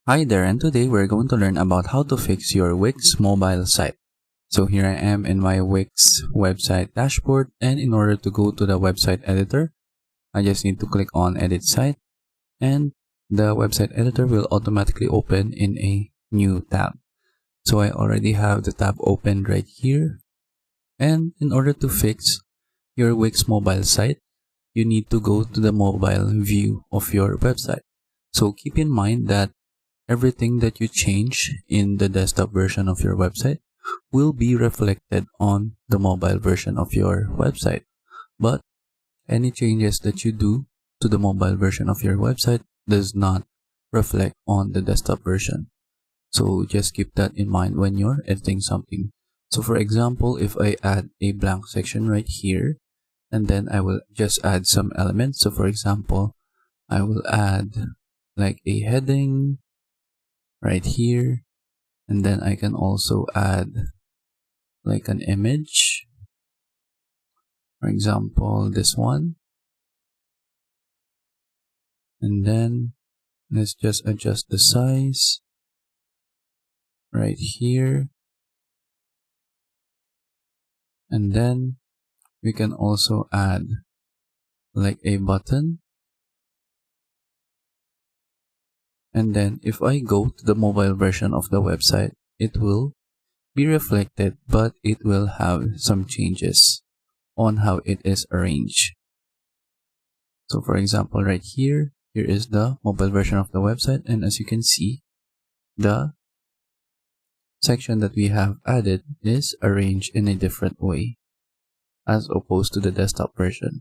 Hi there, and today we're going to learn about how to fix your Wix mobile site. So here I am in my Wix website dashboard, and in order to go to the website editor, I just need to click on Edit Site, and the website editor will automatically open in a new tab. So I already have the tab opened right here, and in order to fix your Wix mobile site, you need to go to the mobile view of your website. So keep in mind that everything that you change in the desktop version of your website will be reflected on the mobile version of your website. But any changes that you do to the mobile version of your website does not reflect on the desktop version. So just keep that in mind when you're editing something. So for example, if I add a blank section right here, and then I will just add some elements. So for example, I will add like a heading right here, and then I can also add like an image, for example this one, and then let's just adjust the size right here, and then we can also add like a button. And then if I go to the mobile version of the website, it will be reflected, but it will have some changes on how it is arranged. So for example, right here is the mobile version of the website, and as you can see, the section that we have added is arranged in a different way as opposed to the desktop version.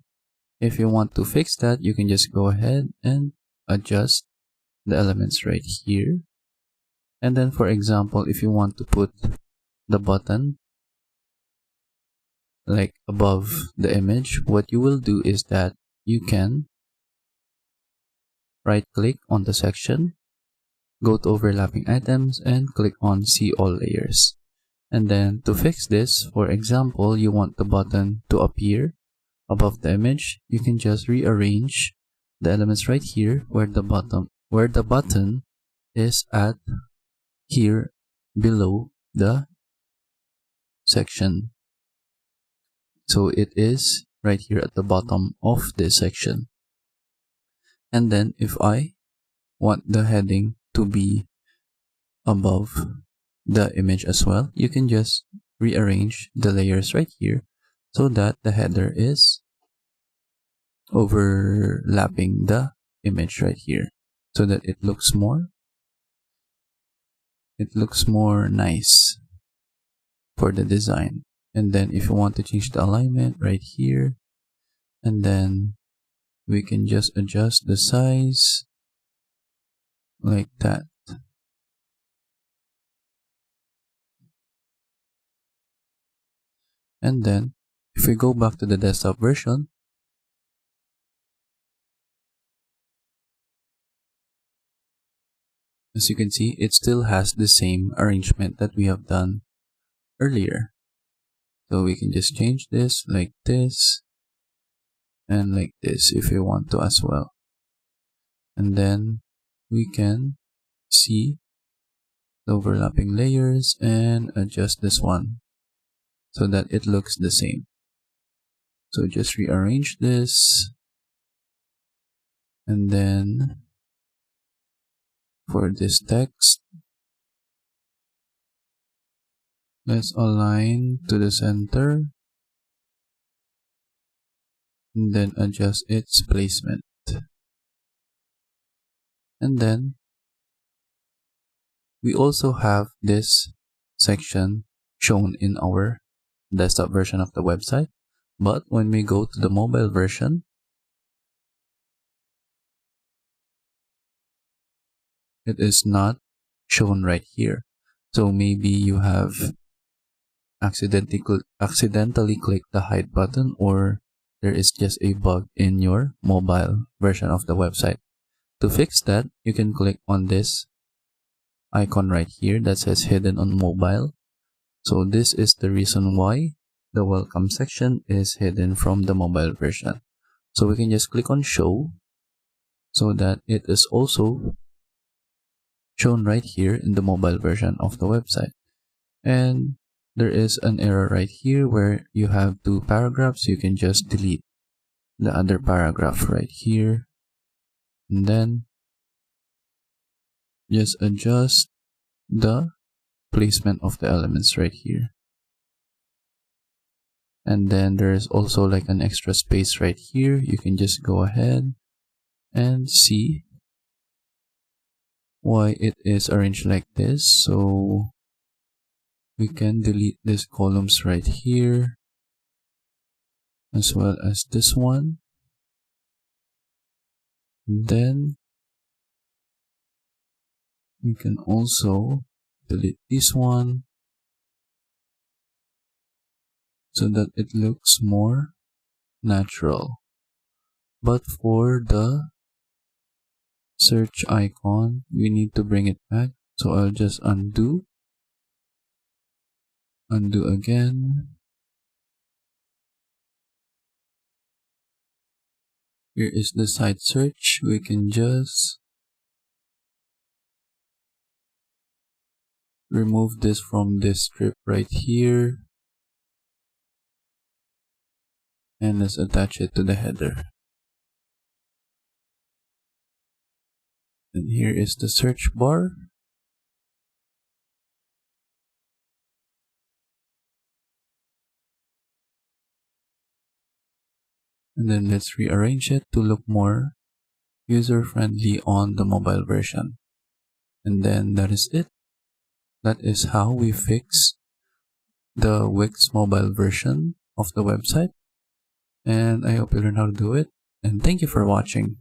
If you want to fix that, you can just go ahead and adjust the elements right here. And then for example, if you want to put the button like above the image, what you will do is that you can right click on the section, go to overlapping items, and click on see all layers. And then to fix this, for example, you want the button to appear above the image, you can just rearrange the elements right here where the button is at here below the section. So it is right here at the bottom of this section. And then if I want the heading to be above the image as well, you can just rearrange the layers right here so that the header is overlapping the image right here, so that it looks more nice for the design. And then if you want to change the alignment right here, and then we can just adjust the size like that. And then if we go back to the desktop version, as you can see, it still has the same arrangement that we have done earlier. So we can just change this like this and like this if we want to as well. And then we can see the overlapping layers and adjust this one so that it looks the same. So just rearrange this, and then for this text, let's align to the center and then adjust its placement. And then we also have this section shown in our desktop version of the website, but when we go to the mobile version, it is not shown right here. So maybe you have accidentally clicked the hide button, or there is just a bug in your mobile version of the website. To fix that, you can click on this icon right here that says hidden on mobile. So this is the reason why the welcome section is hidden from the mobile version. So we can just click on show so that it is also shown right here in the mobile version of the website. And there is an error right here where you have two paragraphs. You can just delete the other paragraph right here, and then just adjust the placement of the elements right here. And then there's also like an extra space right here. You can just go ahead and see why it is arranged like this. So we can delete these columns right here, as well as this one. And then we can also delete this one so that it looks more natural. But for the search icon, we need to bring it back. So I'll just undo again. Here is the site search. We can just remove this from this strip right here, and let's attach it to the header. And here is the search bar. And then let's rearrange it to look more user-friendly on the mobile version. And then that is it. That is how we fix the Wix mobile version of the website. And I hope you learned how to do it. And thank you for watching.